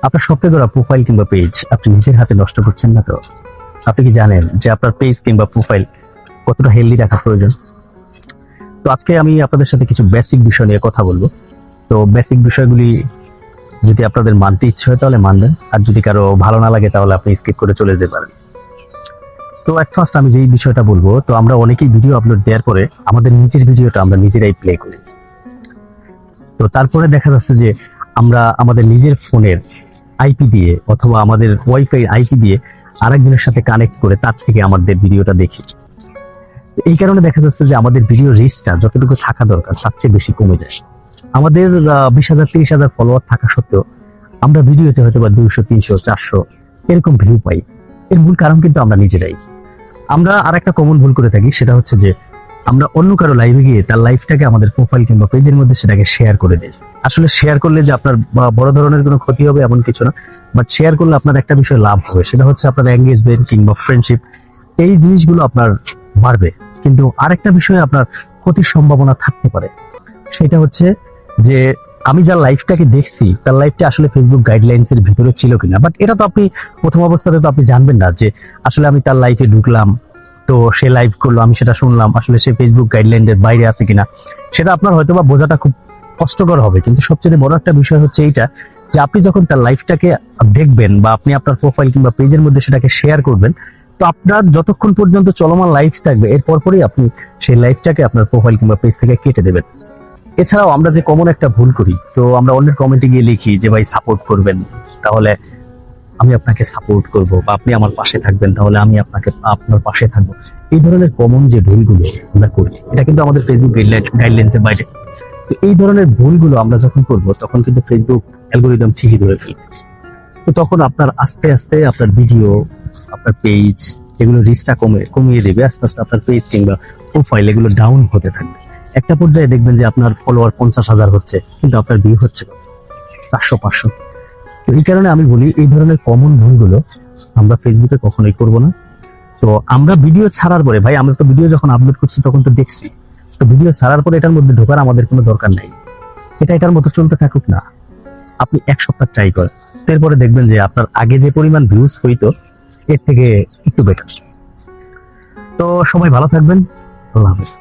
আপনার সবচেয়ে বড় প্রোফাইল কিংবা পেজ আপনি নিজের হাতে নষ্ট করছেন না তো? আপনি কি জানেন যে আপনার পেজ কিংবা প্রোফাইল কতটা হেলদি রাখা প্রয়োজন? তো আজকে আমি আপনাদের সাথে কিছু বেসিক বিষয় নিয়ে কথা বলবো। তো বেসিক বিষয়গুলি যদি আপনাদের মানতে ইচ্ছে হয় তাহলে মানবেন, আর যদি কারো ভালো না লাগে তাহলে আপনি স্কিপ করে চলে যেতে পারেন। তো এট ফার্স্ট আমি যেই বিষয়টা বলবো, তো আমরা অনেকেই ভিডিও আপলোড দেওয়ার পরে আমাদের নিজের ভিডিওটা আমরা নিজেরাই প্লে করি। তো তারপরে দেখা যাচ্ছে যে আমরা আমাদের নিজের ফোনের আইপি দিয়ে অথবা আমাদের ওয়াইফাই আইপি দিয়ে আরেকজনের সাথে কানেক্ট করে তার থেকে আমাদের ভিডিওটা দেখি। এই কারণে দেখা যাচ্ছে যে আমাদের ভিডিও রিচটা যতটুকু থাকা দরকার তার চেয়ে বেশি কমে যায়। আমাদের 20,000 30,000 ফলোয়ার থাকা সত্ত্বেও আমরা ভিডিওতে হয়তো বা 200 300 400 এরকম ভিউ পাই। এর মূল কারণ কিন্তু আমরা নিজেরাই। আমরা আর একটা কমন ভুল করে থাকি, সেটা হচ্ছে যে আমরা অন্য কারো লাইভে গিয়ে তার লাইভটাকে আমাদের প্রোফাইল কিংবা পেজের মধ্যে সেটাকে শেয়ার করে দিই। আসলে শেয়ার করলে যে আপনার বড় ধরনের কোনো ক্ষতি হবে এমন কিছু না, বাট শেয়ার করলে আপনার একটা বিষয় লাভ হবে, সেটা হচ্ছে আপনার এঙ্গেজমেন্ট কিংবা ফ্রেন্ডশিপ, এই জিনিসগুলো আপনার বাড়বে। কিন্তু আরেকটা বিষয়ে আপনার ক্ষতির সম্ভাবনা থাকতে পারে, সেটা হচ্ছে যে আমি যার লাইফটাকে দেখছি তার লাইফটা আসলে ফেসবুক গাইডলাইন্স এর ভিতরে ছিল কিনা। বাট এটা তো আপনি প্রথম অবস্থাতে তো আপনি জানবেন না যে আসলে আমি তার লাইফে ঢুকলাম, তো সে লাইভ করলো, আমি সেটা শুনলাম, আসলে সে ফেসবুক গাইডলাইনের বাইরে আছে কিনা সেটা আপনার হয়তো বা বোঝাটা খুব কষ্টকর হবে। কিন্তু সবচেয়ে বড় একটা বিষয় হচ্ছে এইটা, যে আপনি যখন তার লাইফটাকে দেখবেন বা আপনি আপনার প্রোফাইল কিংবা পেজের মধ্যে সেটাকে শেয়ার করবেন, তো আপনার যতক্ষণ পর্যন্ত চলমান লাইফ থাকবে এর পরপরই আপনি সেই লাইফটাকে আপনার প্রোফাইল কিংবা পেজ থেকে কেটে দেবেন। এছাড়াও আমরা যে কমন একটা ভুল করি, তো আমরা অন্যের কমেন্টে গিয়ে লিখি যে ভাই সাপোর্ট করবেন, তাহলে আমি আপনাকে সাপোর্ট করব, বা আপনি আমার পাশে থাকবেন তাহলে আমি আপনাকে আপনার পাশে থাকবো। এই ধরনের কমন যে ভুলগুলো আমরা করি, এটা কিন্তু আমাদের ফেসবুক গাইডলাইন্স এর বাইরে। তো এই ধরনের ভুলগুলো আমরা যখন করব তখন কিন্তু ফেসবুক অ্যালগোরিদম ঠিকই ধরে ফেলবে। তো তখন আপনার আস্তে আস্তে আপনার ভিডিও, আপনার পেজ, এগুলো রিচটা কমিয়ে দেবে। আস্তে আস্তে আপনার পেজ কিংবা প্রোফাইল এগুলো ডাউন হতে থাকবে। একটা পর্যায়ে দেখবেন যে আপনার ফলোয়ার 50,000 হচ্ছে কিন্তু আপনার ভিউ হচ্ছে 400 500। তো এই কারণে আমি বলি এই ধরনের কমন ভুলগুলো আমরা ফেসবুকে কখনোই করব না। তো আমরা ভিডিও ছাড়ার পরে, ভাই আমরা তো ভিডিও যখন আপলোড করছি তখন তো দেখছি, তো ভিডিও ছাড়ার পরে এটার মধ্যে ঢোকার আমাদের কোনো দরকার নাই। এটা এটার মতো চলতে থাকুক না, আপনি 1 সপ্তাহ ট্রাই করেন, এরপরে দেখবেন যে আপনার আগে যে পরিমাণ ভিউজ হইতো এর থেকে একটু বেটার। তো সবাই ভালো থাকবেন, আল্লাহ হাফেজ।